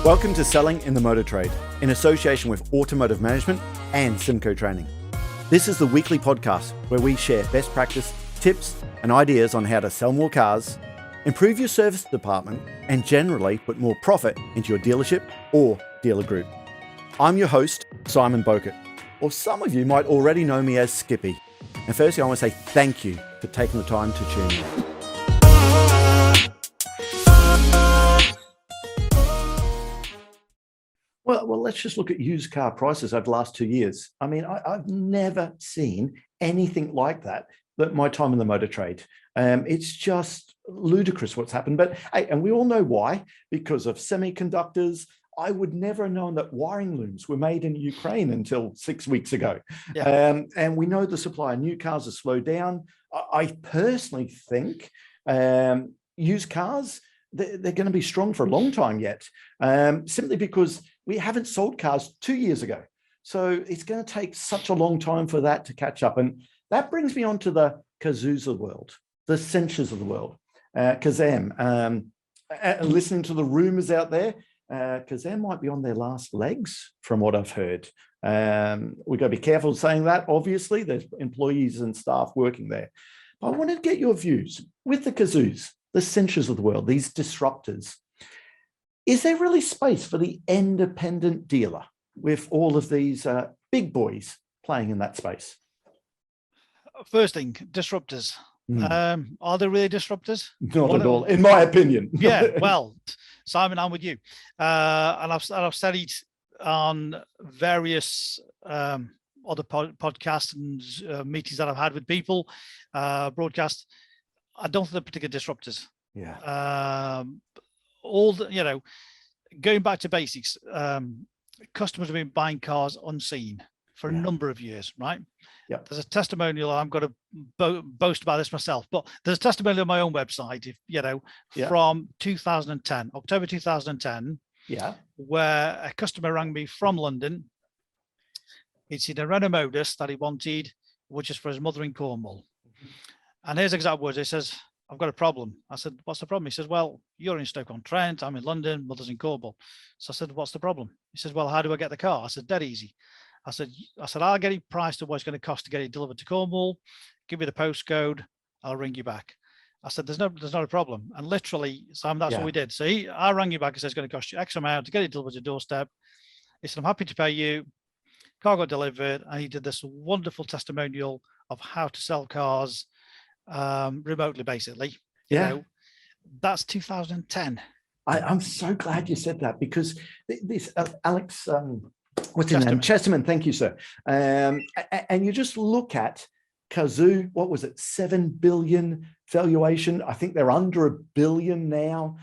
Welcome to Selling in the Motor Trade, in association with Automotive Management and Simco Training. This is the weekly podcast where we share best practice, tips, and ideas on how to sell more cars, improve your service department, and generally put more profit into your dealership or dealer group. I'm your host, Simon Bowkett, or some of you might already know me as Skippy. And firstly, I want to say thank you for taking the time to tune in. Well, let's just look at used car prices over the last 2 years. I mean, I've never seen anything like that my time in the motor trade. It's just ludicrous what's happened. But hey, and we all know why, because of semiconductors. I would never have known that wiring looms were made in Ukraine until 6 weeks ago. Yeah. And we know the supply of new cars has slowed down. I personally think used cars, they're going to be strong for a long time yet, simply because we haven't sold cars 2 years ago. So it's going to take such a long time for that to catch up. And that brings me on to the Kazoos of the world, the Censures of the world. Kazam, listening to the rumors out there, Kazam might be on their last legs from what I've heard. We've got to be careful saying that, obviously. There's employees and staff working there. But I wanted to get your views with the Kazoos, the Censures of the world, these disruptors. Is there really space for the independent dealer with all of these big boys playing in that space? First thing, disruptors. Are they really disruptors? Not at all, in my opinion. Yeah, well, Simon, I'm with you. And I've studied on various other podcasts and meetings that I've had with people, broadcasts. I don't think they're particular disruptors. Yeah. Going back to basics, customers have been buying cars unseen for a number of years, right? Yeah. There's a testimonial. I'm going to boast about this myself, but there's a testimonial on my own website, from 2010, October 2010, where a customer rang me from London. He'd seen a Renault Modus that he wanted, which is for his mother in Cornwall. And here's exact words. He says, "I've got a problem." I said, "What's the problem?" He says, "Well, you're in Stoke-on-Trent. I'm in London. Mother's in Cornwall." So I said, "What's the problem?" He says, "Well, how do I get the car?" I said, "Dead easy." I said, "I'll get it priced to what it's going to cost to get it delivered to Cornwall. Give me the postcode. I'll ring you back." I said, there's not a problem. And literally, Simon, that's what we did. So I rang you back and said, "It's going to cost you X amount to get it delivered to your doorstep." He said, "I'm happy to pay you." Car got delivered. And he did this wonderful testimonial of how to sell cars remotely, basically. That's 2010. I'm so glad you said that, because this Alex, what's his name? Chesterman. Thank you, sir. And you just look at Kazoo, what was it? 7 billion valuation. I think they're under $1 billion now.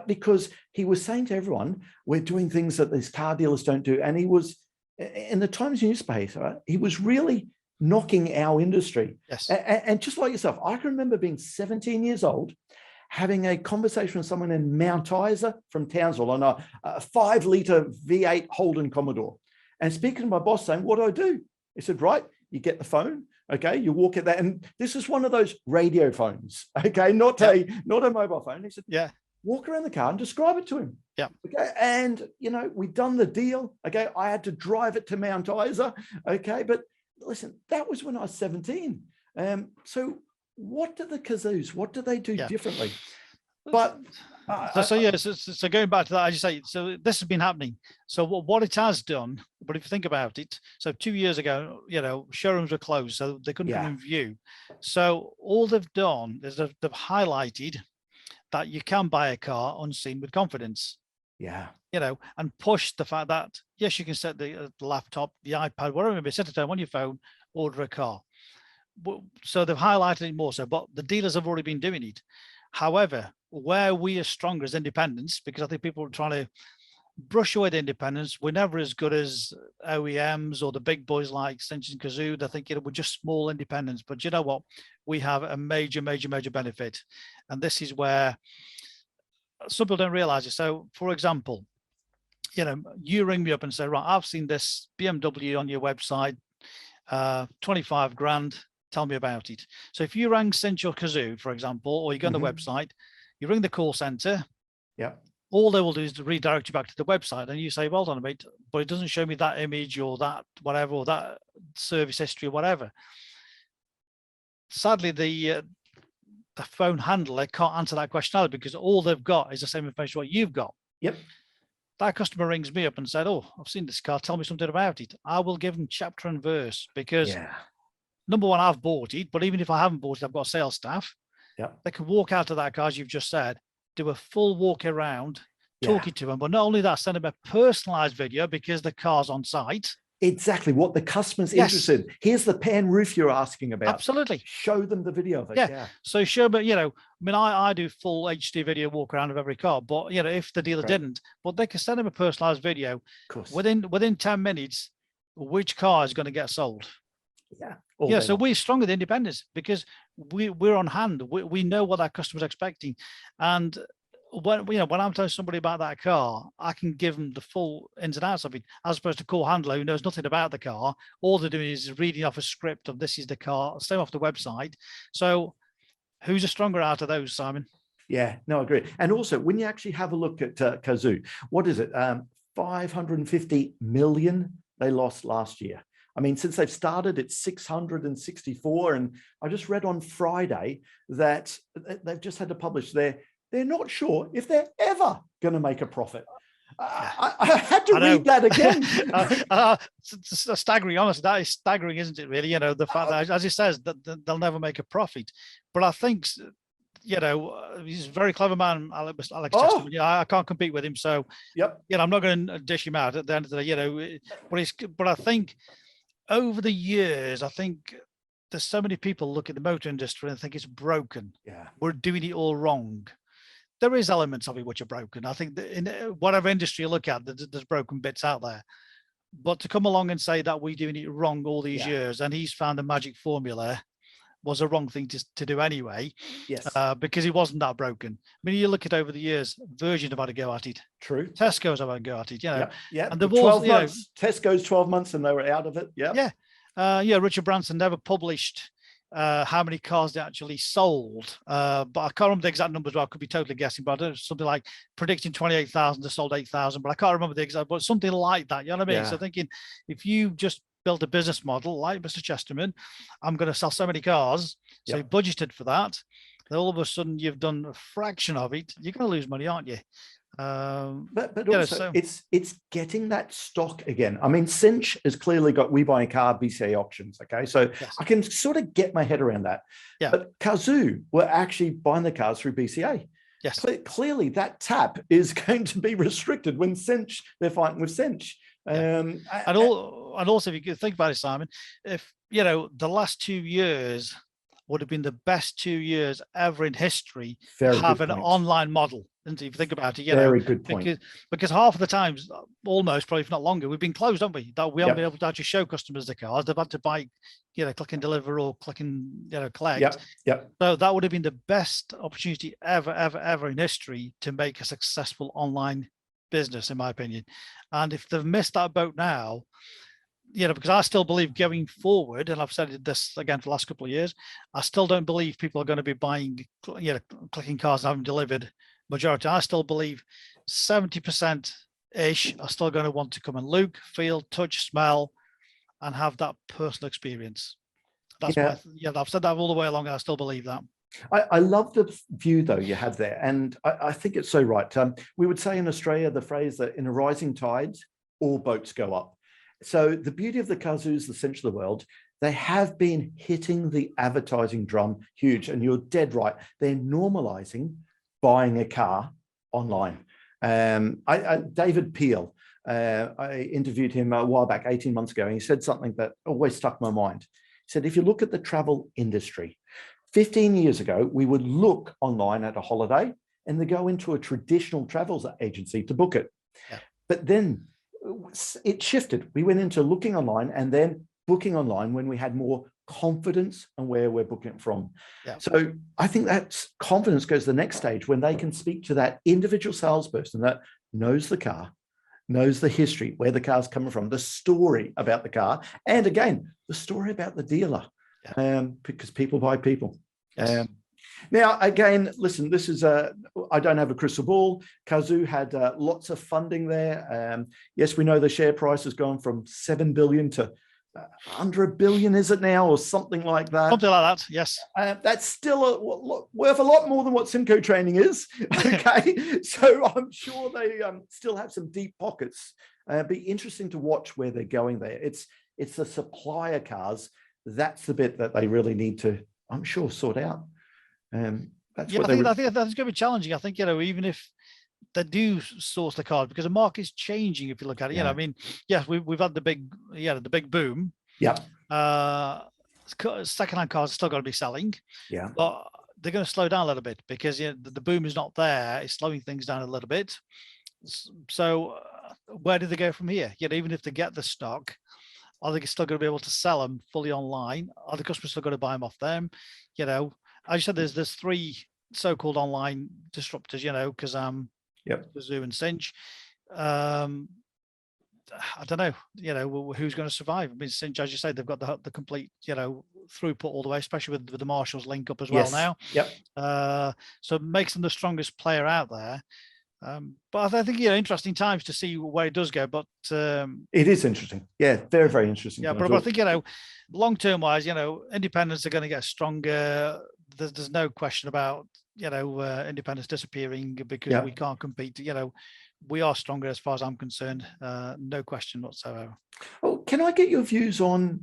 Because he was saying to everyone, we're doing things that these car dealers don't do. And he was, in the Times newspaper, he was really knocking our industry. Yes. And just like yourself, I can remember being 17 years old, having a conversation with someone in Mount Isa from Townsville on a 5-litre V8 Holden Commodore, and speaking to my boss saying, "What do I do?" He said, "Right, you get the phone, okay, you walk at that." And this is one of those radio phones, okay, not a mobile phone. He said, "Walk around the car and describe it to him." Yeah. Okay. And, we'd done the deal. Okay. I had to drive it to Mount Isa. Okay. But listen, that was when I was 17. So what do the Kazoos, what do they do differently? But so going back to that, as you say, so this has been happening. So what it has done, but if you think about it, so 2 years ago, showrooms were closed, so they couldn't come in view. So all they've done is they've highlighted that you can buy a car unseen with confidence. Yeah. And push the fact that, yes, you can set the laptop, the iPad, whatever it may be, set it down on your phone, order a car. So they've highlighted it more so, but the dealers have already been doing it. However, where we are stronger as independents, because I think people are trying to brush away the independents, we're never as good as OEMs or the big boys like Censures and Kazoo. They think we're just small independents. But you know what? We have a major benefit. And this is where some people don't realize it. So, for example, you ring me up and say, "Right, I've seen this BMW on your website, 25 grand. Tell me about it." So if you rang Censures Kazoo, for example, or you go on the website, you ring the call center. Yeah. all they will do is to redirect you back to the website, and you say, well done, mate, but it doesn't show me that image or that whatever, or that service history or whatever. Sadly, the phone handler can't answer that question either, because all they've got is the same information what you've got. Yep. That customer rings me up and said, oh, I've seen this car, tell me something about it. I will give them chapter and verse, because number one, I've bought it, but even if I haven't bought it, I've got sales staff. They can walk out of that car, as you've just said, do a full walk around, talking to them. But not only that, send them a personalized video, because the car's on site. Exactly what the customer's interested in. Here's the pan roof you're asking about. Absolutely. Show them the video of it. Yeah. So show them, you know, I mean, I do full HD video walk around of every car, but, you know, if the dealer didn't, but they can send them a personalized video within 10 minutes, which car is going to get sold. Yeah. So we're stronger than independents, because we're on hand. We know what our customer's expecting. And when I'm telling somebody about that car, I can give them the full ins and outs of it, as opposed to call handler who knows nothing about the car. All they're doing is reading off a script of this is the car, same off the website. So who's a stronger out of those, Simon? Yeah, no, I agree. And also, when you actually have a look at Cazoo, what is it? 550 million they lost last year. I mean, since they've started, it's 664. And I just read on Friday that they've just had to publish they're not sure if they're ever going to make a profit. I had to read that again. It's staggering, honestly. That is staggering, isn't it, really? You know, the fact that, as he says, that they'll never make a profit. But I think, you know, he's a very clever man, Alex Chesterman. Yeah, I can't compete with him. So, you know, I'm not going to dish him out at the end of the day, you know. But I think over the years, I think there's so many people look at the motor industry and think it's broken. We're doing it all wrong. There is elements of it which are broken. I think that in whatever industry you look at, there's broken bits out there. But to come along and say that we're doing it wrong all these years, and he's found a magic formula, was a wrong thing to do anyway. Because it wasn't that broken. I mean, you look at over the years, Virgin have had a go at it. True. Tesco's have had a go at it. You know. And the 12 months. Tesco's 12 months, and they were out of it. Richard Branson never published how many cars they actually sold, but I can't remember the exact numbers. Well, I could be totally guessing, but I don't know, something like predicting 28,000, they sold 8,000, but I can't remember the exact, but something like that. You know what I mean? So thinking, if you just build a business model like Mr. Chesterman, I'm going to sell so many cars, so you budgeted for that, then all of a sudden you've done a fraction of it, you're going to lose money, aren't you? But also, it's getting that stock again. I mean, Cinch has clearly got We Buy a Car BCA auctions. Okay, so I can sort of get my head around that. But Cazoo were actually buying the cars through BCA. Clearly that tap is going to be restricted when Cinch, they're fighting with Cinch. And also, if you could think about it, Simon, if you know the last 2 years would have been the best 2 years ever in history to have an online model. And if you think about it, you know, good point. Because half of the times, almost probably if not longer, we've been closed, haven't we? That we haven't been able to actually show customers the cars. They've had to buy, you know, click and deliver or click and, you know, collect. So that would have been the best opportunity ever in history to make a successful online business, in my opinion. And if they've missed that boat now, you know, because I still believe going forward, and I've said this again for the last couple of years, I still don't believe people are going to be buying, you know, clicking cars and having delivered. Majority, I still believe 70%-ish are still going to want to come and look, feel, touch, smell, and have that personal experience. That's I've said that all the way along, and I still believe that. I love the view, though, you have there, and I think it's so right. We would say in Australia the phrase that in a rising tide, all boats go up. So the beauty of the Cazoos, the Cinch of the world, they have been hitting the advertising drum huge, and you're dead right. They're normalizing buying a car online. David Peel, I interviewed him a while back, 18 months ago, and he said something that always stuck my mind. He said, if you look at the travel industry, 15 years ago, we would look online at a holiday and they go into a traditional travels agency to book it. But then it shifted. We went into looking online and then booking online when we had more confidence on where we're booking it from. So I think that confidence goes to the next stage when they can speak to that individual salesperson that knows the car, knows the history, where the car's coming from, the story about the car, and again, the story about the dealer, because people buy people. Now, again, listen, this is I don't have a crystal ball. Cazoo had lots of funding there. Yes, we know the share price has gone from 7 billion to under $1 billion, is it now, or something like that? Something like that, yes. That's still worth a lot more than what Simco Training is. Okay, so I'm sure they still have some deep pockets. Be interesting to watch where they're going there. It's the supplier cars. That's the bit that they really need to, I'm sure, sort out. That's yeah, I think that's going to be challenging. I think, even if they do source the cars, because the market's changing. If you look at it, I mean, yes, we've had the big boom. Yeah. Secondhand cars are still going to be selling. Yeah. But they're going to slow down a little bit because the boom is not there. It's slowing things down a little bit. So where do they go from here? Even if they get the stock, are they still going to be able to sell them fully online? Are the customers still going to buy them off them? As you said, there's three so-called online disruptors, Kazam, Cazoo, and Cinch. I don't know, who's going to survive. I mean, Cinch, as you say, they've got the complete, throughput all the way, especially with the Marshalls link up as well now. Yep. So it makes them the strongest player out there. But I think, interesting times to see where it does go. But it is interesting. Yeah, very, very interesting. Yeah, but I think, long-term wise, independents are going to get stronger. There's no question about, independents disappearing because we can't compete. We are stronger as far as I'm concerned. No question whatsoever. Oh, can I get your views on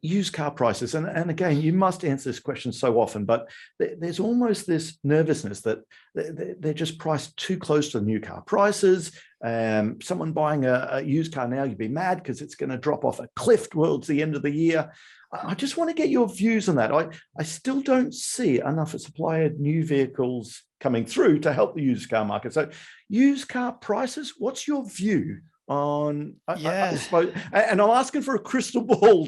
used car prices? And again, you must answer this question so often, but there's almost this nervousness that they're just priced too close to the new car prices. Someone buying a used car now, you'd be mad because it's going to drop off a cliff towards the end of the year. I just want to get your views on that. I still don't see enough supply of new vehicles coming through to help the used car market. So used car prices, what's your view on, I suppose, and I'm asking for a crystal ball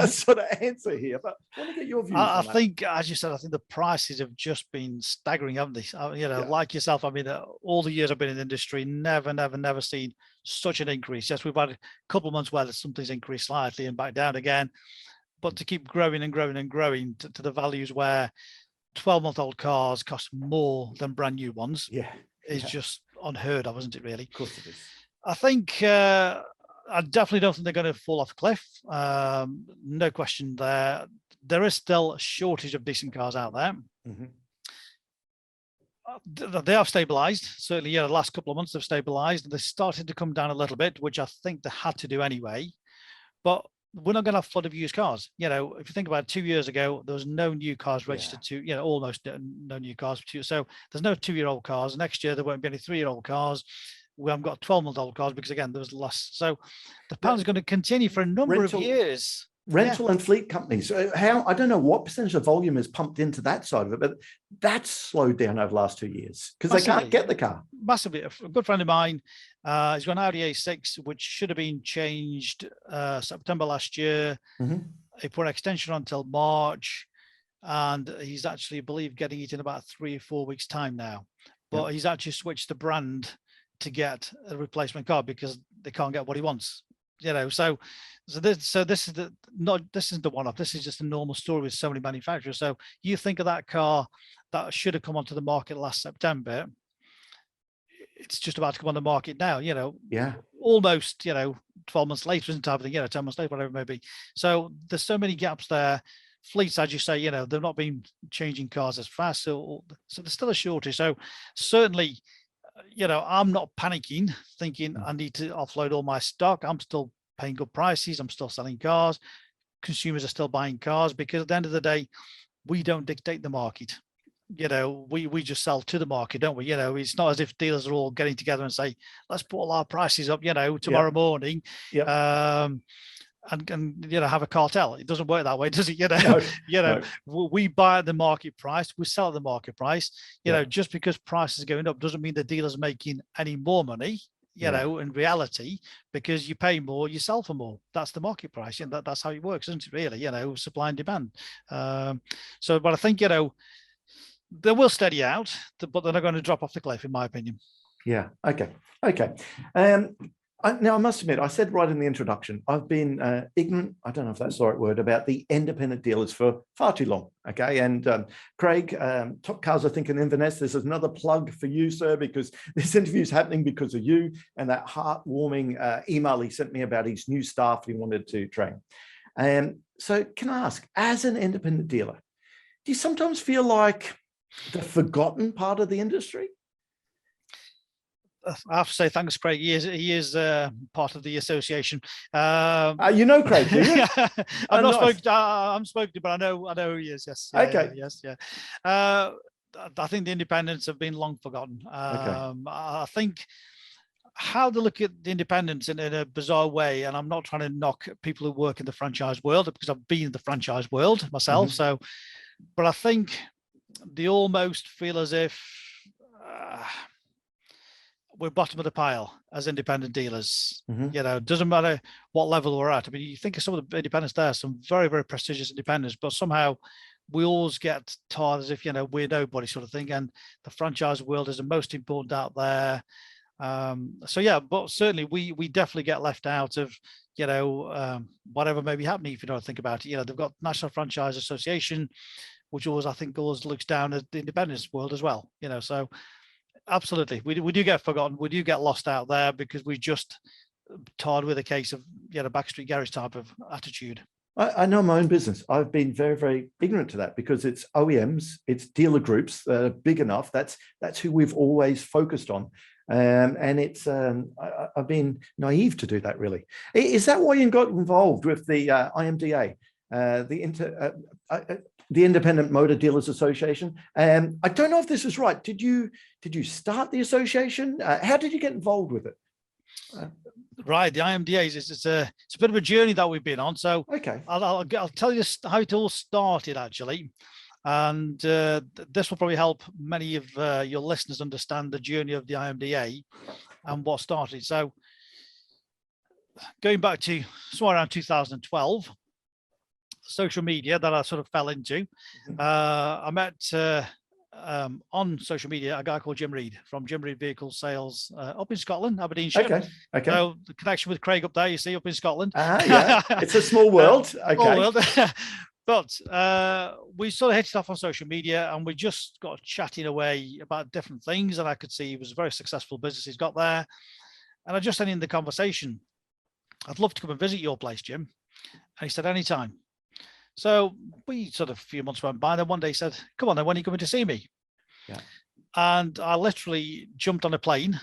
sort of answer here, but I want to get your views on that. I think, as you said, I think the prices have just been staggering, haven't they? Like yourself, I mean, all the years I've been in the industry, never seen such an increase. Yes, we've had a couple of months where something's increased slightly and back down again, but to keep growing and growing and growing to the values where 12-month-old cars cost more than brand new ones is just unheard of, isn't it, really? Of course it is. I think I definitely don't think they're going to fall off a cliff. No question there. There is still a shortage of decent cars out there. They have stabilized. Certainly, the last couple of months have stabilized. And they started to come down a little bit, which I think they had to do anyway. But we're not going to have a flood of used cars. If you think about it, 2 years ago, there was no new cars registered to, almost no new cars. So there's no 2-year-old cars. Next year, there won't be any 3-year-old cars. We haven't got 12-month-old cars because, again, there was less. So the pound is going to continue for a number of years. Rental and fleet companies. I don't know what percentage of volume is pumped into that side of it, but that's slowed down over the last 2 years because they can't get the car. Massively. A good friend of mine, he's got an Audi A6, which should have been changed September last year. He put an extension on until March, and he's actually, I believe, getting it in about 3 or 4 weeks' time now. But he's actually switched the brand to get a replacement car because they can't get what he wants. So this is the one-off. This is just a normal story with so many manufacturers. So you think of that car that should have come onto the market last September, it's just about to come on the market now. Almost 12 months later, isn't it? 10 months later, whatever it may be. So there's so many gaps there. Fleets, as you say, they've not been changing cars as fast, so there's still a shortage. So certainly, I'm not panicking, thinking I need to offload all my stock. I'm still paying good prices. I'm still selling cars. Consumers are still buying cars because at the end of the day, we don't dictate the market. We just sell to the market, don't we? It's not as if dealers are all getting together and say, let's put all our prices up, tomorrow morning. And have a cartel. It doesn't work that way, does it? No. We buy at the market price, we sell at the market price. Just because prices are going up doesn't mean the dealer's making any more money. In reality, because you pay more, you sell for more. That's the market price, and that's how it works, isn't it? Really, supply and demand. But I think they will steady out, but they're not going to drop off the cliff, in my opinion. Yeah. Okay. Now, I must admit, I said right in the introduction, I've been ignorant, I don't know if that's the right word, about the independent dealers for far too long, okay? And Craig, Top Cars, I think, in Inverness, this is another plug for you, sir, because this interview is happening because of you and that heartwarming email he sent me about his new staff he wanted to train. So can I ask, as an independent dealer, do you sometimes feel like the forgotten part of the industry? I have to say thanks, Craig. He is part of the association. You know Craig, do you? I've not spoken. I'm spoken, but I know who he is. Yes. Okay. Yes. Yeah. I think the independents have been long forgotten. I think how to look at the independents in a bizarre way, and I'm not trying to knock people who work in the franchise world because I've been in the franchise world myself. So, but I think they almost feel as if we're bottom of the pile as independent dealers. You know, it doesn't matter what level we're at. I mean, you think of some of the independents there, some very, very prestigious independents, but somehow we always get taught as if, you know, we're nobody sort of thing. And the franchise world is the most important out there. So yeah, but certainly we definitely get left out of, you know, whatever may be happening if you don't think about it. You know, they've got National Franchise Association, which always, I think, always looks down at the independence world as well. You know, so absolutely, we do get forgotten. We do get lost out there because we just tarred with a case of, you know, Backstreet Garage type of attitude. I know my own business. I've been very, very ignorant to that because it's OEMs, it's dealer groups that are big enough. That's who we've always focused on. And it's I've been naive to do that, really. Is that why you got involved with the IMDA, the Independent Motor Dealers Association? I don't know if this is right. Did you start the association? How did you get involved with it? Right, the IMDA it's a bit of a journey that we've been on. So okay, I'll tell you how it all started actually, and this will probably help many of your listeners understand the journey of the IMDA and what started. So going back to somewhere around 2012. Social media that I sort of fell into. I met on social media a guy called Jim Reed from Jim Reed Vehicle Sales up in Scotland, Aberdeenshire. Okay. So the connection with Craig up there, you see, up in Scotland. Yeah, it's a small world. Okay. Small world. But we sort of hit it off on social media and we just got chatting away about different things. And I could see it was a very successful business he's got there. And I just ended the conversation. I'd love to come and visit your place, Jim. And he said, anytime. So we sort of a few months went by. Then one day he said, come on, then when are you coming to see me? Yeah. And I literally jumped on a plane,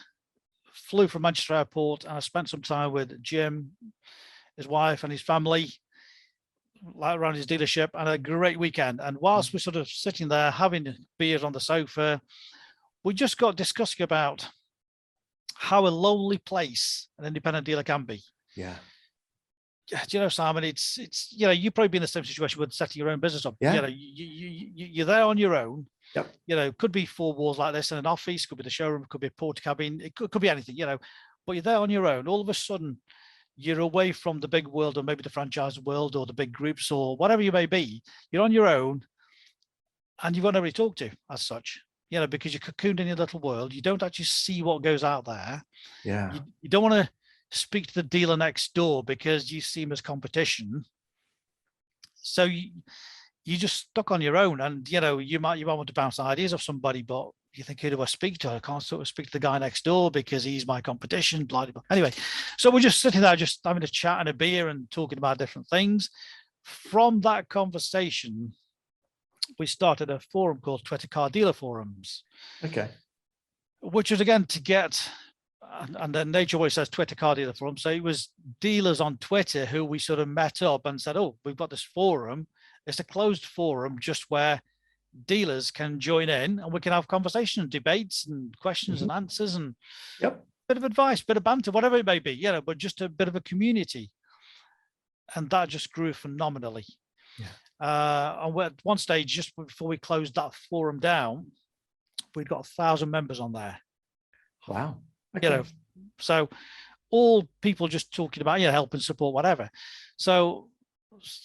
flew from Manchester Airport, and I spent some time with Jim, his wife and his family, around his dealership, and a great weekend. And whilst we're sort of sitting there having beers on the sofa, we just got discussing about how a lonely place an independent dealer can be. Yeah. Do you know, Simon, it's you know, you've probably been in the same situation with setting your own business up. Yeah. You know, you're there on your own. Yep. You know, could be four walls like this in an office, could be the showroom, could be a porter cabin, it could be anything, you know, but you're there on your own. All of a sudden, you're away from the big world or maybe the franchise world or the big groups or whatever you may be. You're on your own and you've got nobody to talk to as such, you know, because you're cocooned in your little world. You don't actually see what goes out there. Yeah. You don't want to speak to the dealer next door because you see him as competition. So you just stuck on your own, and you know, you might want to bounce ideas off somebody, but you think, who do I speak to? I can't sort of speak to the guy next door because he's my competition, blah, blah, blah. Anyway, so we're just sitting there just having a chat and a beer and talking about different things. From that conversation, we started a forum called Twitter Car Dealer Forums. Okay. Which was again to get, and then nature always says Twitter Car Dealer Forum. So it was dealers on Twitter who we sort of met up and said, oh, we've got this forum. It's a closed forum just where dealers can join in and we can have conversations, debates and questions and answers and bit of advice, bit of banter, whatever it may be, you know, but just a bit of a community. And that just grew phenomenally. Yeah. And at one stage, just before we closed that forum down, we'd got 1,000 members on there. Wow. Okay. You know, so all people just talking about, you know, help and support, whatever. So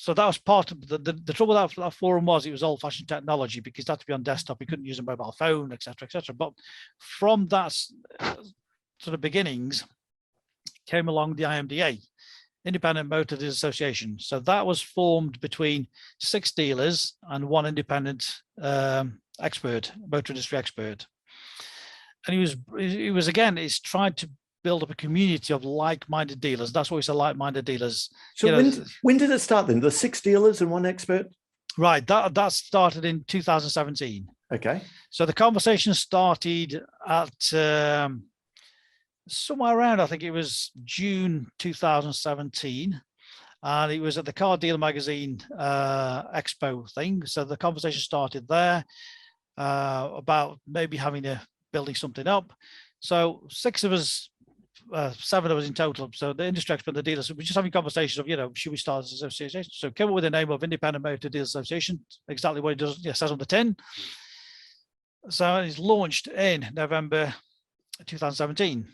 that was part of the trouble with that forum was it was old-fashioned technology because it had to be on desktop. You couldn't use a mobile phone, etc., etc. But from that sort of beginnings, came along the IMDA, Independent Motor Dealers Association. So that was formed between 6 dealers and 1 independent expert, motor industry expert. And he was again, he's tried to build up a community of like-minded dealers. That's what we say, like-minded dealers. So when did it start then? The 6 dealers and 1 expert? Right, that started in 2017. Okay. So the conversation started at somewhere around, I think it was June 2017. And it was at the Car Dealer Magazine Expo thing. So the conversation started there about maybe building something up. So 6 of us, 7 of us in total. So the industry expert, the dealers, we're just having conversations of, should we start an association? So came up with the name of Independent Motor Dealers Association, exactly what it does, says on the tin. So it's launched in November 2017.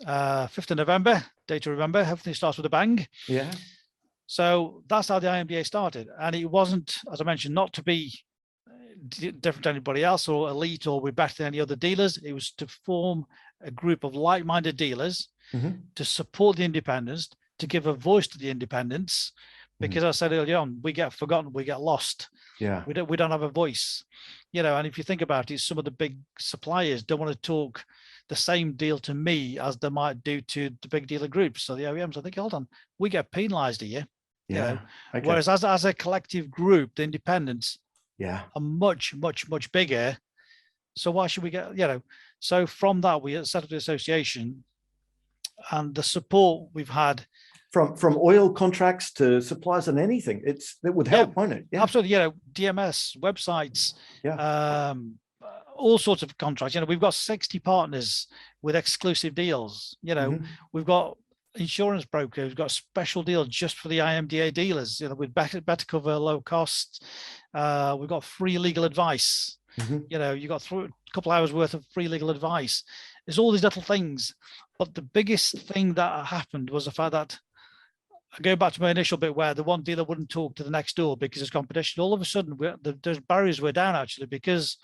5th of November, day to remember, everything starts with a bang. Yeah. So that's how the IMDA started. And it wasn't, as I mentioned, not to be different to anybody else or elite or we're better than any other dealers. It was to form a group of like-minded dealers to support the independents, to give a voice to the independents, because I said earlier on, we get forgotten, we get lost. Yeah. We don't have a voice, and if you think about it, some of the big suppliers don't want to talk the same deal to me as they might do to the big dealer groups. So the OEMs, I think, hold on, we get penalized here. Yeah. Okay. Whereas as a collective group, the independents are much, much, much bigger. So why should we get, so from that, we set up the association, and the support we've had from oil contracts to suppliers and anything, it would help, won't it? Yeah, absolutely. DMS websites, all sorts of contracts. We've got 60 partners with exclusive deals. We've got insurance brokers, we've got a special deal just for the IMDA dealers, with better cover, low cost. We've got free legal advice. You got a couple hours worth of free legal advice. There's all these little things, but the biggest thing that happened was the fact that, I go back to my initial bit where the one dealer wouldn't talk to the next door because there's competition. All of a sudden, those barriers were down, actually, because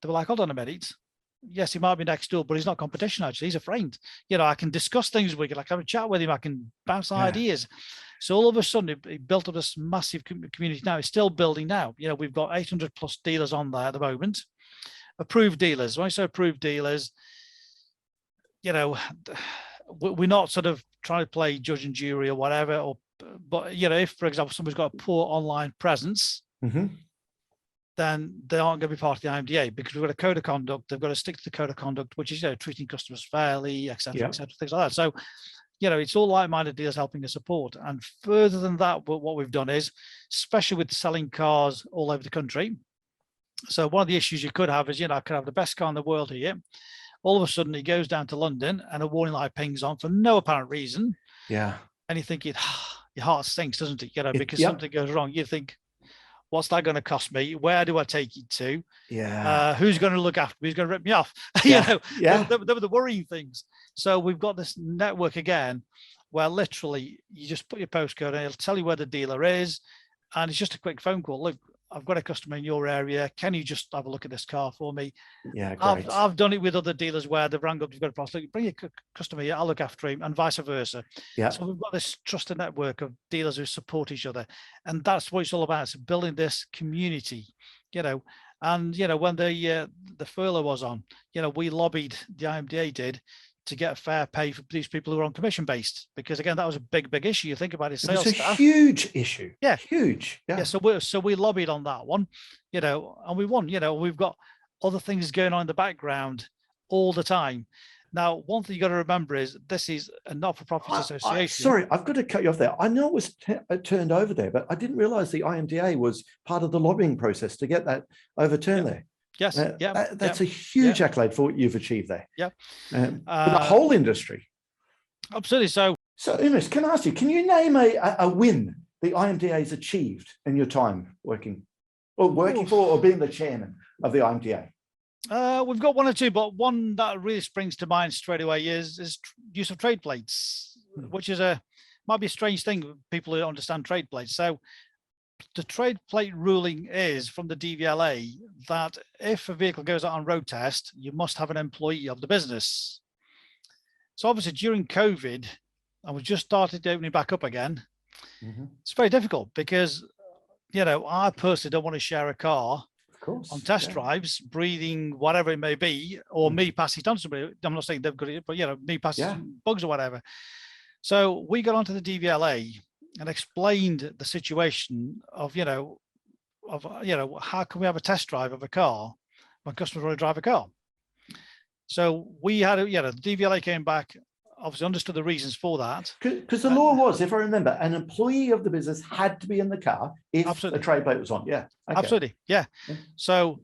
they were like, hold on a minute. Yes, he might be next door, but he's not competition, actually. He's a friend. I can discuss things with him. I can have a chat with him. I can bounce ideas. So all of a sudden, it built up this massive community. Now it's still building now. We've got 800 plus dealers on there at the moment. Approved dealers. When I say approved dealers, we're not sort of trying to play judge and jury or whatever, but if, for example, somebody's got a poor online presence, then they aren't going to be part of the IMDA, because we've got a code of conduct. They've got to stick to the code of conduct, which is treating customers fairly, et cetera, things like that. So, it's all like-minded dealers helping us support. And further than that, what we've done is, especially with selling cars all over the country. So one of the issues you could have is, I could have the best car in the world here. All of a sudden, he goes down to London and a warning light pings on for no apparent reason. Yeah. And you think your heart sinks, doesn't it? Because something goes wrong. You think, what's that going to cost me? Where do I take it to? Yeah. Who's going to look after me? Who's going to rip me off? They were the worrying things. So we've got this network again, where literally you just put your postcode and it'll tell you where the dealer is. And it's just a quick phone call. Look, I've got a customer in your area. Can you just have a look at this car for me? Yeah, great. I've done it with other dealers where they've rang up, you've got a price. Look, bring your customer here, I'll look after him, and vice versa. Yeah. So we've got this trusted network of dealers who support each other. And that's what it's all about. It's building this community, and, when the furlough was on, we lobbied, the IMDA did, to get fair pay for these people who are on commission based, because again, that was a big issue. You think about it, sales staff. Huge issue. Yeah, huge. Yeah. So we lobbied on that one, and we won. We've got other things going on in the background all the time. Now, one thing you got to remember is this is a not-for-profit association. Sorry, I've got to cut you off there. I know it was turned over there, but I didn't realize the IMDA was part of the lobbying process to get that overturned there. Yes, that's a huge accolade for what you've achieved there. Yeah, for the whole industry. Absolutely. So Umesh, can I ask you? Can you name a win the IMDA has achieved in your time working for, or being the chairman of the IMDA? We've got one or two, but one that really springs to mind straight away is use of trade plates, which is might be a strange thing for people who don't understand trade plates. So the trade plate ruling is from the DVLA that if a vehicle goes out on road test, you must have an employee of the business. So obviously during COVID, and we just started opening back up again, Mm-hmm. it's very difficult because, I personally don't want to share a car on test drives, breathing whatever it may be, or me passing it on to somebody. I'm not saying they've got it, but me passing bugs or whatever. So we got onto the DVLA and explained the situation of, how can we have a test drive of a car when customers want to drive a car? So we had, the DVLA came back, obviously understood the reasons for that. Because the law was, if I remember, an employee of the business had to be in the car if a trade plate was on. Yeah. Okay. Absolutely. Yeah. So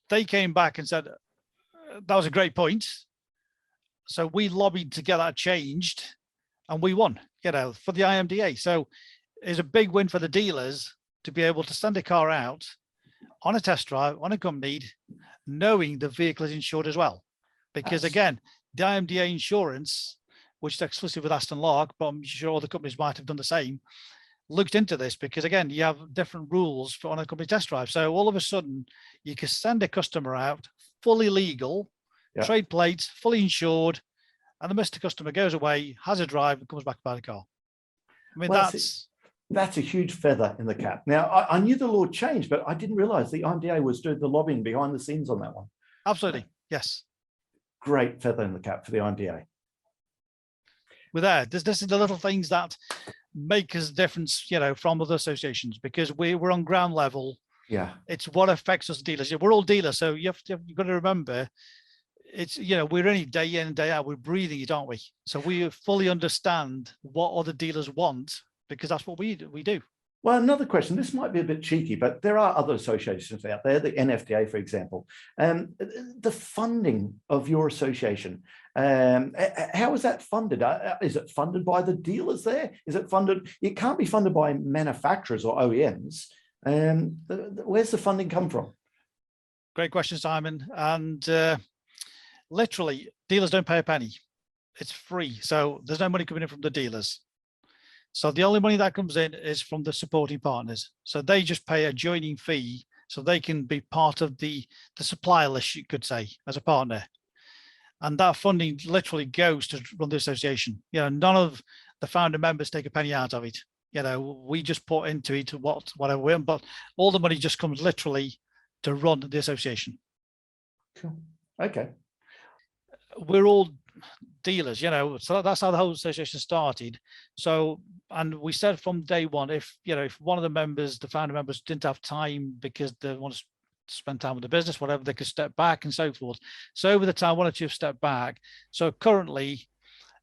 they came back and said, that was a great point. So we lobbied to get that changed and we won, for the IMDA. So it's a big win for the dealers to be able to send a car out on a test drive, unaccompanied, knowing the vehicle is insured as well. Because again, the IMDA insurance, which is exclusive with Aston Lark, but I'm sure other companies might have done the same, looked into this because, again, you have different rules for unaccompanied test drive. So all of a sudden, you can send a customer out, fully legal, trade plates, fully insured, and the Mr. Customer goes away, has a drive, and comes back to buy the car. I mean, that's a huge feather in the cap. Now, I knew the law changed, but I didn't realize the IMDA was doing the lobbying behind the scenes on that one. Absolutely, yes. Great feather in the cap for the IMDA. This is the little things that make us difference, from other associations, because we're on ground level. Yeah, it's what affects us dealers. We're all dealers, so you've got to remember, it's we're in day in and day out. We're breathing it, aren't we? So we fully understand what other dealers want because that's what we do. Well, another question, this might be a bit cheeky, but there are other associations out there, the NFDA, for example. The funding of your association, how is that funded? Is it funded by the dealers there? Is it funded? It can't be funded by manufacturers or OEMs. Where's the funding come from? Great question, Simon. And literally, dealers don't pay a penny. It's free. So there's no money coming in from the dealers. So the only money that comes in is from the supporting partners. So they just pay a joining fee so they can be part of the supplier list, you could say, as a partner. And that funding literally goes to run the association. None of the founder members take a penny out of it. We just put into it whatever we want, but all the money just comes literally to run the association. Cool. Okay. We're all dealers, so that's how the whole association started. So, and we said from day one, if one of the members, the founder members, didn't have time because they want to spend time with the business, whatever, they could step back and so forth. So over the time, one or two have stepped back. So currently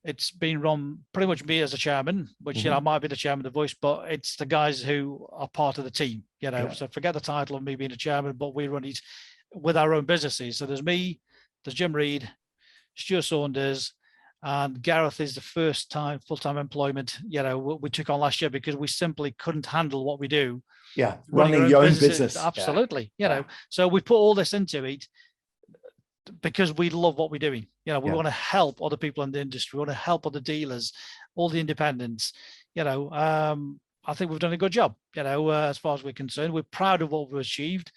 it's been run pretty much me as a chairman, which I might be the chairman of the voice, but it's the guys who are part of the team, so forget the title of me being a chairman, but we run it with our own businesses. So there's me, there's Jim Reed, Stuart Saunders, and Gareth is the first time full-time employment we took on last year because we simply couldn't handle what we do. Yeah, running your own business. Absolutely. So we put all this into it because we love what we're doing. We want to help other people in the industry. We want to help other dealers, all the independents. I think we've done a good job, as far as we're concerned. We're proud of what we've achieved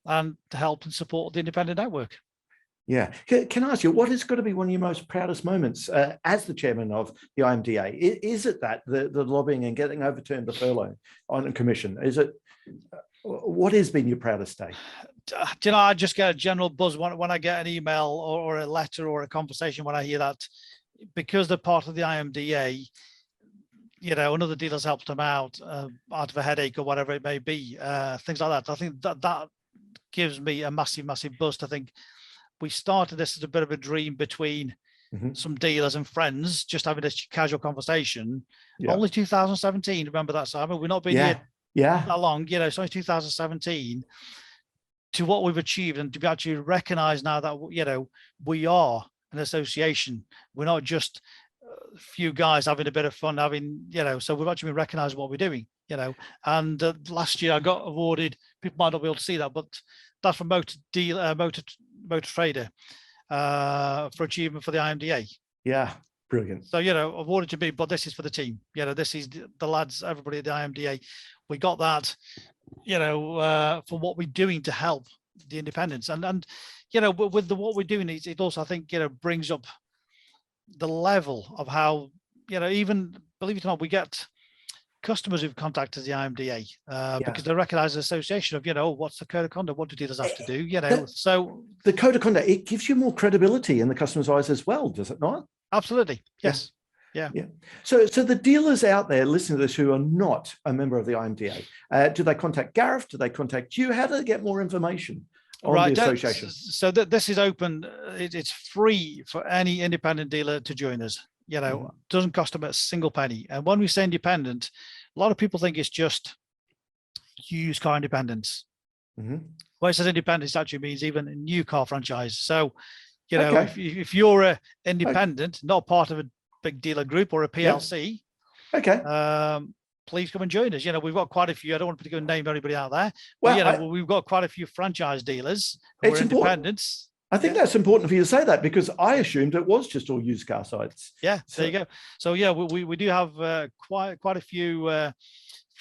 and to help and support the independent network. Yeah. Can I ask you, what is going to be one of your most proudest moments as the chairman of the IMDA? Is it that the lobbying and getting overturned the furlough on a commission? Is it, what has been your proudest day? I just get a general buzz when I get an email or a letter or a conversation when I hear that, because they're part of the IMDA, another dealer's helped them out of a headache or whatever it may be, things like that. I think that gives me a massive, massive buzz to think, we started this as a bit of a dream between some dealers and friends, just having this casual conversation. Only 2017, remember that, Simon? We've not been here that long, it's only 2017 to what we've achieved, and to be actually recognized now that, we are an association. We're not just a few guys having a bit of fun, so we've actually been recognized what we're doing, and last year I got awarded, people might not be able to see that, but that's from Motor Trader for achievement for the IMDA. Yeah, brilliant. So, awarded to me, but this is for the team. this is the lads, everybody at the IMDA. We got that, for what we're doing to help the independents. And with what we're doing, it also, I think, brings up the level of how, even believe it or not, we get customers who've contacted the IMDA because they recognise the association of, what's the code of conduct? What do dealers have to do? So the code of conduct, it gives you more credibility in the customer's eyes as well, does it not? Absolutely. Yes. Yeah. So the dealers out there listening to this who are not a member of the IMDA, do they contact Gareth? Do they contact you? How do they get more information on the association? So this is open. It's free for any independent dealer to join us. Doesn't cost them a single penny. And when we say independent, a lot of people think it's just used car independence. When it says independence, it actually means even a new car franchise. So, if you're an independent, not part of a big dealer group or a PLC, please come and join us. We've got quite a few. I don't want to name anybody out there. Well, we've got quite a few franchise dealers who are independents. I think that's important for you to say that, because I assumed it was just all used car sites. Yeah, there you go. So we do have quite a few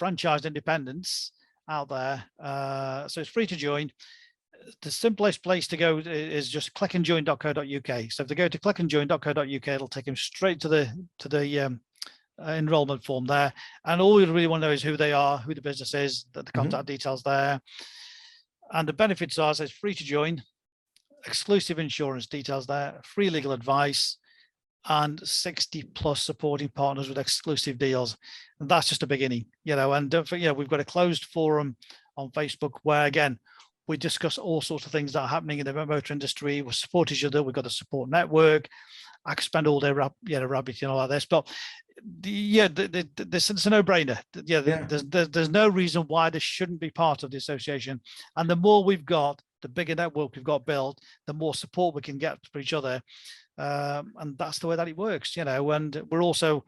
franchised independents out there. So it's free to join. The simplest place to go is just clickandjoin.co.uk. So if they go to clickandjoin.co.uk, it'll take them straight to the enrollment form there. And all we really want to know is who they are, who the business is, the contact details there. And the benefits are, so it's free to join, exclusive insurance details there, free legal advice, and 60 plus supporting partners with exclusive deals. And that's just a beginning, and don't forget, we've got a closed forum on Facebook where, again, we discuss all sorts of things that are happening in the motor industry. We support each other. We've got a support network. I could spend all day rabbiting all like this, but it's a no-brainer. There's no reason why this shouldn't be part of the association. And the more we've got, the bigger network we've got built, the more support we can get for each other. And that's the way that it works, and we're also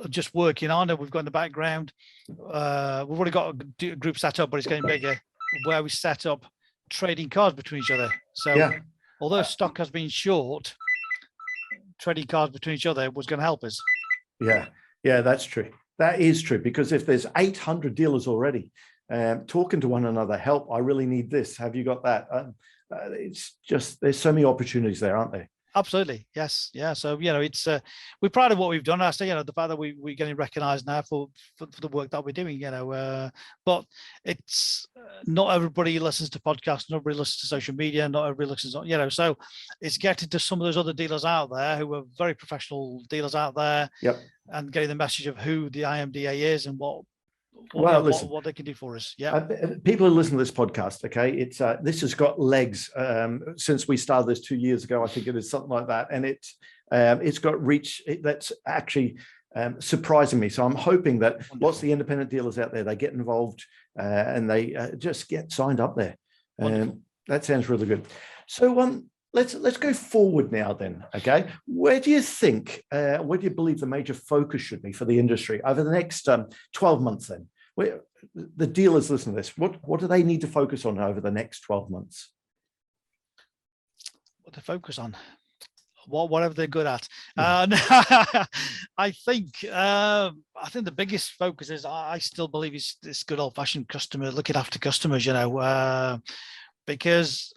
just working on it. We've got in the background, we've already got a group set up, but it's getting bigger, where we set up trading cars between each other. So although stock has been short, trading cars between each other was going to help us. Yeah, that's true. That is true, because if there's 800 dealers already talking to one another, help, I really need this, have you got that? It's just, there's so many opportunities there, aren't there? Absolutely. Yes. Yeah. So, it's, we're proud of what we've done. I say, the fact that we're getting recognized now for the work that we're doing, but it's not everybody listens to podcasts, not everybody listens to social media, not everybody listens, so it's getting to some of those other dealers out there who are very professional dealers out there, and getting the message of who the IMDA is and what they can do for us. People who listen to this podcast, it's this has got legs since we started this 2 years ago. I think it is something like that, and it's got reach that's actually surprising me. So I'm hoping that lots of the independent dealers out there, they get involved and they just get signed up there. That sounds really good. So let's go forward now then. Where do you think, where do you believe the major focus should be for the industry over the next 12 months then? The dealers listen to this, what do they need to focus on over the next 12 months? What to focus on? Whatever they're good at. I think the biggest focus is, I still believe, it's this good old-fashioned customer, looking after customers, because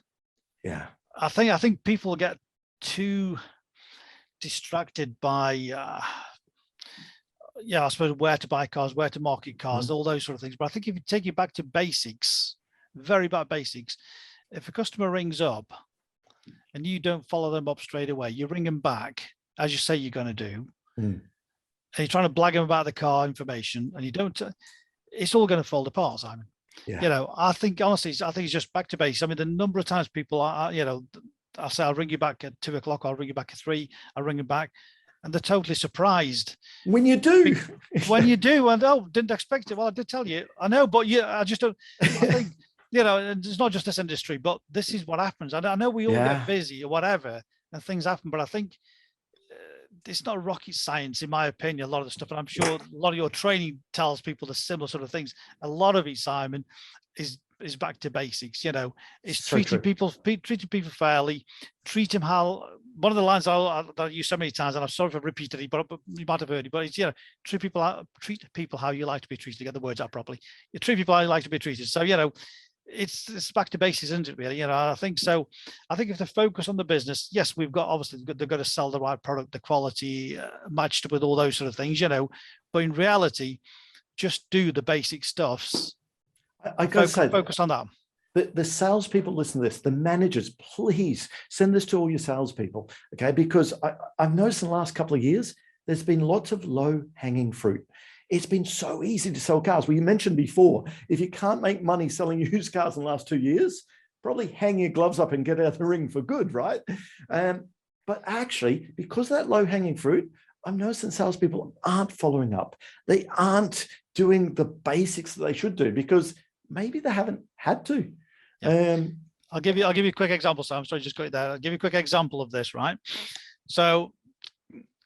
I think people get too distracted by I suppose where to buy cars, where to market cars, all those sort of things. But I think if you take it back to basics, very bad basics, if a customer rings up and you don't follow them up straight away, you ring them back as you say you're going to do, and you're trying to blag them about the car information, and you don't, it's all going to fall apart, Simon. I think honestly, it's just back to base. I mean, the number of times people are, I'll say, I'll ring you back at 2 o'clock, I'll ring you back at 3, I'll ring them back, and they're totally surprised when you do. And didn't expect it. Well, I did tell you, I know, but I just don't. I think it's not just this industry, but this is what happens. I know we all get busy or whatever, and things happen, but I think it's not rocket science, in my opinion, a lot of the stuff, and I'm sure a lot of your training tells people the similar sort of things. A lot of it, Simon, is back to basics. It's so treating people fairly, treat them how. One of the lines that I use so many times, and I'm sorry for repeating it, but you might have heard it, but it's, treat people how you like to be treated, to get the words out properly. You treat people how you like to be treated. So, it's back to basics, isn't it, really? I think so. I think if they focus on the business, yes, we've got, obviously they've got to sell the right product, the quality matched with all those sort of things, but in reality, just do the basic stuffs. I got to say, focus on that. The salespeople listen to this, the managers, please send this to all your salespeople, okay? Because I've noticed in the last couple of years, there's been lots of low-hanging fruit. It's been so easy to sell cars. Well, you mentioned before, if you can't make money selling used cars in the last 2 years, probably hang your gloves up and get out of the ring for good, right? But actually, because of that low-hanging fruit, I'm noticing salespeople aren't following up. They aren't doing the basics that they should do because maybe they haven't had to. Yeah. I'll give you a quick example. So I'm sorry, just got there. I'll give you a quick example of this, right? So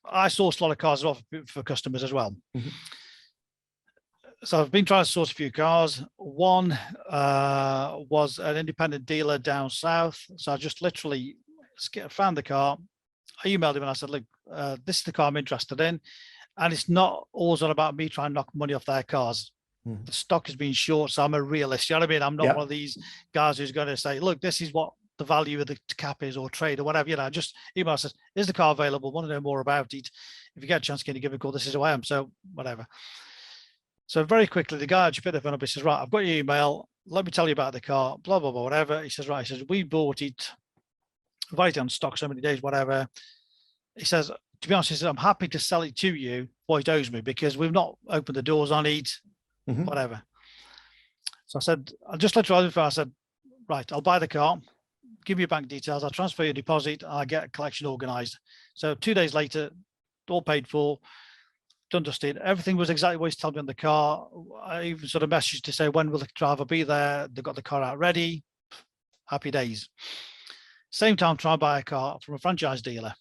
I source a lot of cars off for customers as well. Mm-hmm. So I've been trying to source a few cars. One was an independent dealer down south. So I just literally found the car. I emailed him and I said, look, this is the car I'm interested in. And it's not always all about me trying to knock money off their cars. Mm. The stock has been short, so I'm a realist. You know what I mean? I'm not one of these guys who's going to say, look, this is what the value of the cap is or trade or whatever. I just email says, is the car available? Want to know more about it? If you get a chance, can you give me a call? This is who I am. So whatever. So very quickly, the guy just picked the phone up. He says, right, I've got your email. Let me tell you about the car, blah, blah, blah, whatever. He says, right, he says, we bought it, right on stock so many days, whatever. He says, to be honest, he says, I'm happy to sell it to you what it owes me because we've not opened the doors on it, whatever. So I said, I'll just let you know. I said, right, I'll buy the car, give me your bank details, I'll transfer your deposit, and I'll get a collection organized. So 2 days later, all paid for, done, dusted. Everything was exactly what he's told me on the car. I even sort of messaged to say, when will the driver be there? They got the car out ready. Happy days. Same time, try and buy a car from a franchise dealer.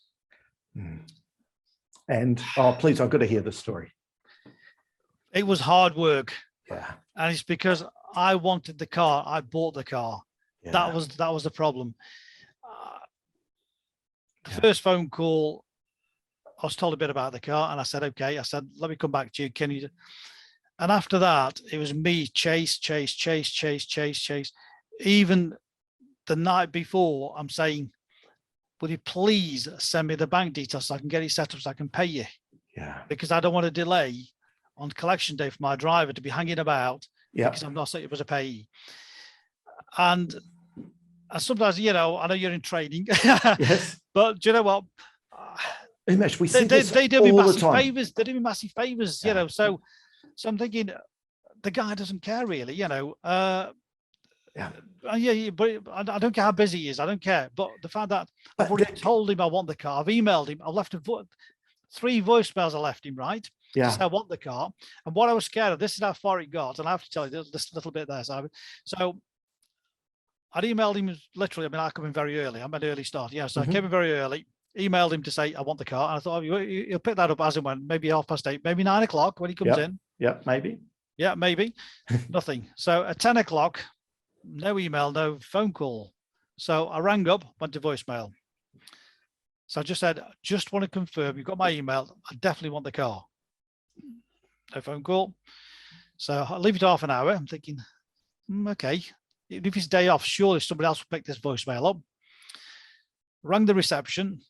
And, oh, please, I've got to hear the story. It was hard work. Yeah. And it's because I wanted the car. I bought the car. Yeah. That was the problem. The first phone call, I was told a bit about the car and I said, okay. I said, let me come back to you. Can you? And after that, it was me chase. Even the night before, I'm saying, will you please send me the bank details so I can get it set up so I can pay you? Yeah. Because I don't want to delay on collection day for my driver to be hanging about because I'm not set up as a payee. And sometimes, I know you're in training, yes. But do you know what? Umesh, we see they do me massive favors. They do me massive favors, So I'm thinking the guy doesn't care really, but I don't care how busy he is. I don't care. But the fact that I've already told him I want the car, I've emailed him, I've left 3 voicemails I left him, right? Yeah. I want the car. And what I was scared of, this is how far it got. And I have to tell you this little bit there, Simon. So I'd emailed him literally. I come in very early. I'm an early start. Yeah. So I came in very early, emailed him to say, I want the car. And I thought, you'll pick that up as and when, maybe 8:30, maybe 9 o'clock when he comes in. Yeah, maybe. Yeah, maybe. Nothing. So at 10 o'clock, no email, no phone call. So I rang up, went to voicemail. So I just said, just want to confirm you've got my email. I definitely want the car. No phone call. So I leave it half an hour. I'm thinking, okay, if it's day off, surely somebody else will pick this voicemail up. Rang the reception,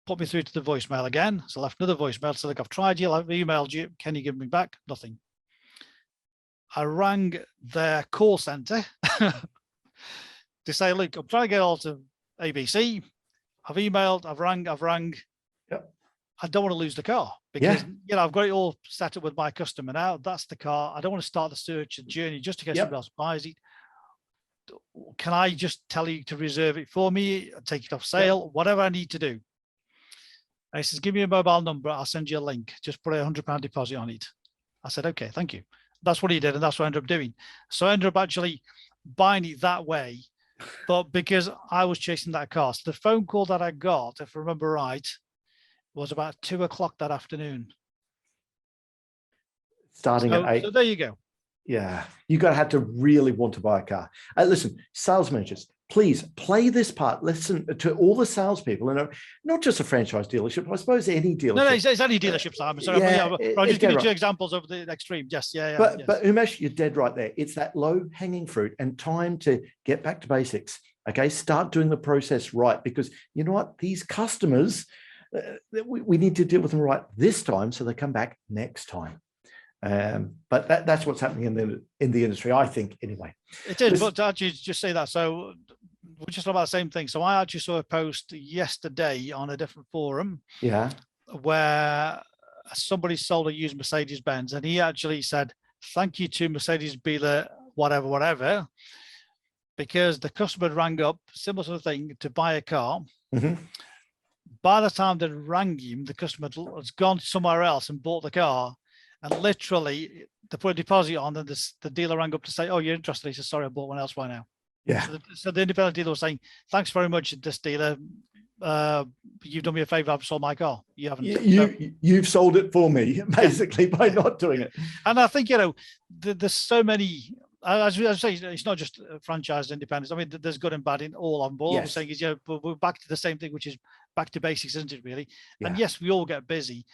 put me through to the voicemail again. So I left another voicemail. So like, I've tried you, I've emailed you. Can you give me back? Nothing. I rang their call center to say, look, I'm trying to get all to ABC. I've emailed, I've rang. Yep. I don't want to lose the car because, I've got it all set up with my customer now. That's the car. I don't want to start the search and journey just in case somebody else buys it. Can I just tell you to reserve it for me, take it off sale, whatever I need to do? And he says, give me a mobile number. I'll send you a link. Just put a £100 deposit on it. I said, okay, thank you. That's what he did. And that's what I ended up doing. So I ended up actually buying it that way, but because I was chasing that car. So the phone call that I got, if I remember right, was about 2 o'clock that afternoon. Starting at 8. So there you go. Yeah, you got to have to really want to buy a car. Listen, sales managers, please play this part. Listen to all the salespeople, and not just a franchise dealership. I suppose any dealership. No, it's any dealership, Simon. Sorry, I'll just give you 2 examples of the extreme. Yes, But Umesh, you're dead right there. It's that low-hanging fruit and time to get back to basics. Okay, start doing the process right, because you know what? These customers, we need to deal with them right this time, so they come back next time. But that's what's happening in the industry, I think, anyway. It is, but to actually just say that, so we're just about the same thing. So I actually saw a post yesterday on a different forum, where somebody sold a used Mercedes-Benz, and he actually said, "Thank you to Mercedes dealer, whatever, because the customer rang up, similar sort of thing, to buy a car." By the time they rang him, the customer has gone somewhere else and bought the car. And literally, they put a deposit on, and the dealer rang up to say, "Oh, you're interested?" He said, "Sorry, I bought one else. Why now?" Yeah. So the independent dealer was saying, "Thanks very much, this dealer. You've done me a favor. I've sold my car. You haven't. You've sold it for me, basically, by not doing it." And I think, there's so many. As I say, it's not just franchise independence. I mean, there's good and bad in all of them. But all I'm saying is, we're back to the same thing, which is back to basics, isn't it, really? Yeah. And yes, we all get busy,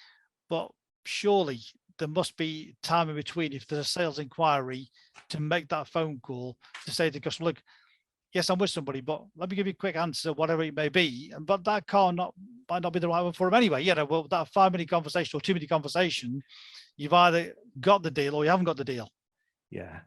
but surely there must be time in between, if there's a sales inquiry, to make that phone call to say to the customer, "Look, yes, I'm with somebody, but let me give you a quick answer, whatever it may be." But that car might not be the right one for him anyway. Well, that 5-minute conversation or 2-minute conversation, you've either got the deal or you haven't got the deal. Yeah,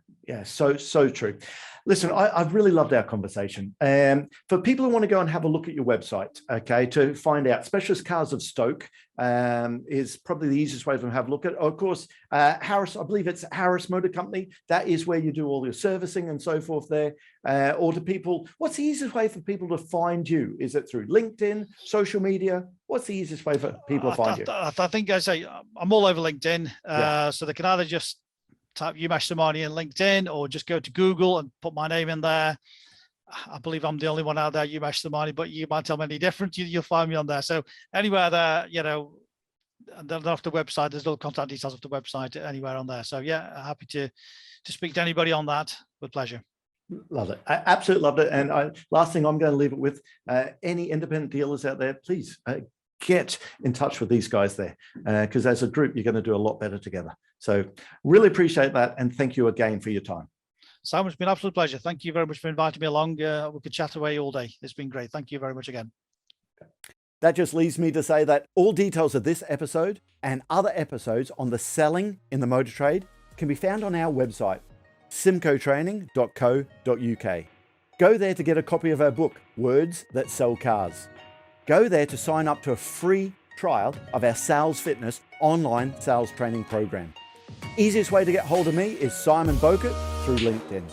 so true. Listen, I've really loved our conversation. For people who want to go and have a look at your website, okay, to find out, Specialist Cars of Stoke is probably the easiest way for them to have a look at. Of course, Harris, I believe it's Harris Motor Company. That is where you do all your servicing and so forth there. Or to people, what's the easiest way for people to find you? Is it through LinkedIn, social media? What's the easiest way for people to find you? I think I say I'm all over LinkedIn, so they can either just type Umesh Samani in LinkedIn, or just go to Google and put my name in there. I believe I'm the only one out there, Umesh Samani, but you might tell me any different. You'll find me on there. So anywhere there, and then off the website, there's little contact details of the website anywhere on there. So yeah, happy to speak to anybody on that with pleasure. Love it. I absolutely loved it. And last thing I'm going to leave it with, any independent dealers out there, please get in touch with these guys there, because as a group, you're going to do a lot better together. So really appreciate that. And thank you again for your time. Simon, it's been an absolute pleasure. Thank you very much for inviting me along. We could chat away all day. It's been great. Thank you very much again. That just leaves me to say that all details of this episode and other episodes on the selling in the motor trade can be found on our website, simcotraining.co.uk. Go there to get a copy of our book, Words That Sell Cars. Go there to sign up to a free trial of our Sales Fitness online sales training program. Easiest way to get hold of me is Simon Bowkett through LinkedIn.